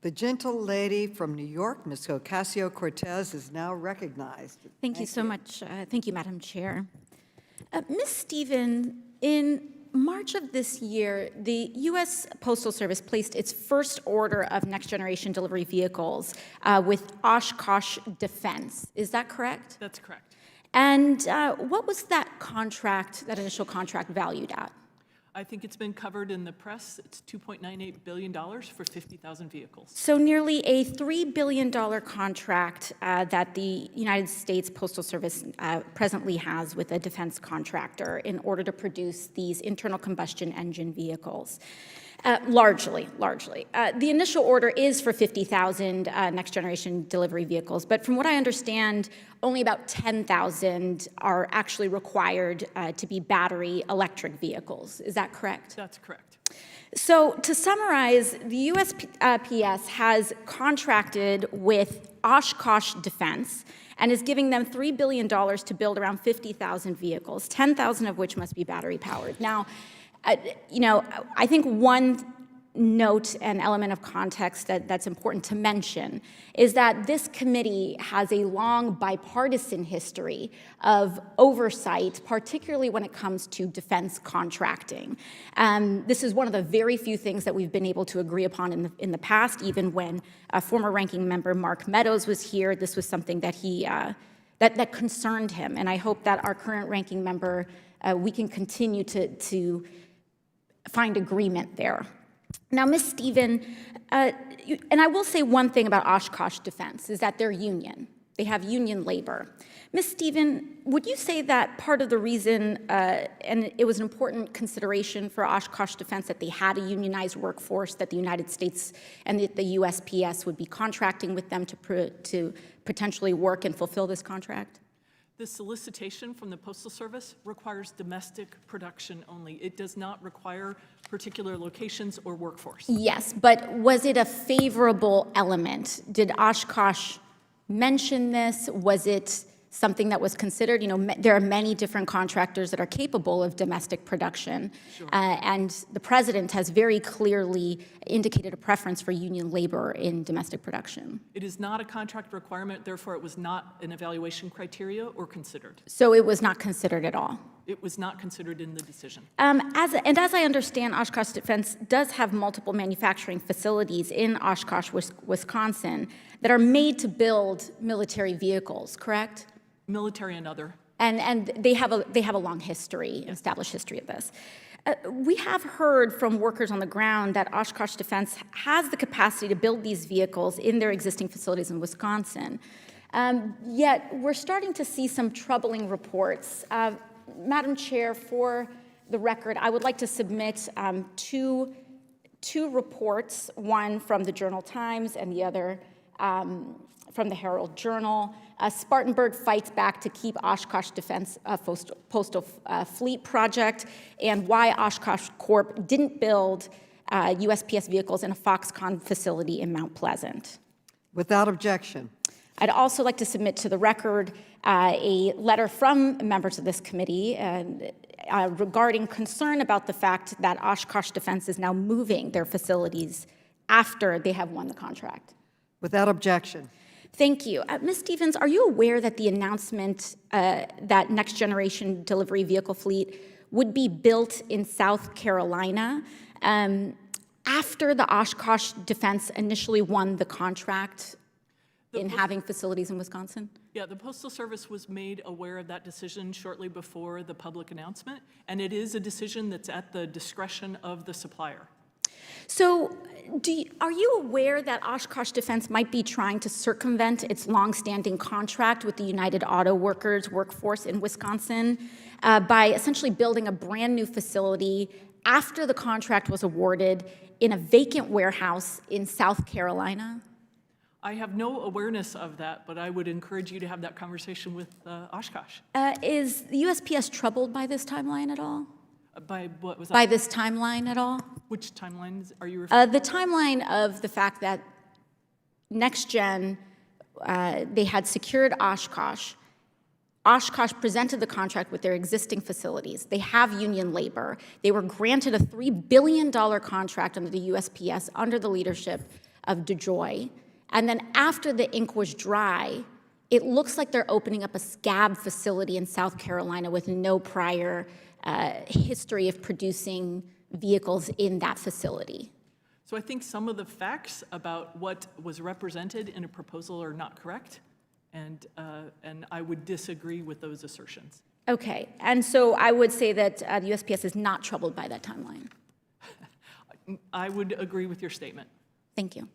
The gentle lady from New York, Ms. Ocasio-Cortez, is now recognized. Thank you so much. Thank you, Madam Chair. Ms. Stevens, in March of this year, the U.S. Postal Service placed its first order of next-generation delivery vehicles with Oshkosh Defense. Is that correct? That's correct. And what was that contract, that initial contract, valued at? I think it's been covered in the press. It's $2.98 billion for 50,000 vehicles. So nearly a $3 billion contract that the United States Postal Service presently has with a defense contractor in order to produce these internal combustion engine vehicles. Largely. The initial order is for 50,000 next-generation delivery vehicles, but from what I understand, only about 10,000 are actually required to be battery electric vehicles. Is that correct? That's correct. So to summarize, the USPS has contracted with Oshkosh Defense and is giving them $3 billion to build around 50,000 vehicles, 10,000 of which must be battery powered. Now, I think one note and element of context that's important to mention is that this committee has a long bipartisan history of oversight, particularly when it comes to defense contracting. This is one of the very few things that we've been able to agree upon in the past. Even when former ranking member Mark Meadows was here, this was something that that concerned him. And I hope that our current ranking member, we can continue to find agreement there. Now, Ms. Stevens, and I will say one thing about Oshkosh Defense, is that they're union. They have union labor. Ms. Stevens, would you say that part of the reason, and it was an important consideration for Oshkosh Defense that they had a unionized workforce, that the United States and the USPS would be contracting with them to potentially work and fulfill this contract? The solicitation from the Postal Service requires domestic production only. It does not require particular locations or workforce. Yes, but was it a favorable element? Did Oshkosh mention this? Was it something that was considered? There are many different contractors that are capable of domestic production. Sure. And the president has very clearly indicated a preference for union labor in domestic production. It is not a contract requirement, therefore it was not an evaluation criteria or considered. So it was not considered at all? It was not considered in the decision. As I understand, Oshkosh Defense does have multiple manufacturing facilities in Oshkosh, Wisconsin, that are made to build military vehicles, correct? Military and other. And they have a long history, established history of this. We have heard from workers on the ground that Oshkosh Defense has the capacity to build these vehicles in their existing facilities in Wisconsin. Yet we're starting to see some troubling reports. Madam Chair, for the record, I would like to submit two reports, one from the Journal-Times and the other from the Herald Journal. Spartanburg fights back to keep Oshkosh Defense postal fleet project, and why Oshkosh Corp didn't build USPS vehicles in a Foxconn facility in Mount Pleasant. Without objection. I'd also like to submit to the record a letter from members of this committee regarding concern about the fact that Oshkosh Defense is now moving their facilities after they have won the contract. Without objection. Thank you. Ms. Stevens, are you aware that the announcement that next generation delivery vehicle fleet would be built in South Carolina after the Oshkosh Defense initially won the contract in having facilities in Wisconsin? Yeah, the Postal Service was made aware of that decision shortly before the public announcement, and it is a decision that's at the discretion of the supplier. So are you aware that Oshkosh Defense might be trying to circumvent its longstanding contract with the United Auto Workers workforce in Wisconsin by essentially building a brand new facility after the contract was awarded in a vacant warehouse in South Carolina? I have no awareness of that, but I would encourage you to have that conversation with Oshkosh. Is the USPS troubled by this timeline at all? By what was that? By this timeline at all? Which timelines are you referring to? The timeline of the fact that NextGen, they had secured Oshkosh. Oshkosh presented the contract with their existing facilities. They have union labor. They were granted a $3 billion contract under the USPS under the leadership of DeJoy. And then after the ink was dry, it looks like they're opening up a scab facility in South Carolina with no prior history of producing vehicles in that facility. So I think some of the facts about what was represented in a proposal are not correct, and I would disagree with those assertions. Okay, and so I would say that the USPS is not troubled by that timeline. I would agree with your statement. Thank you.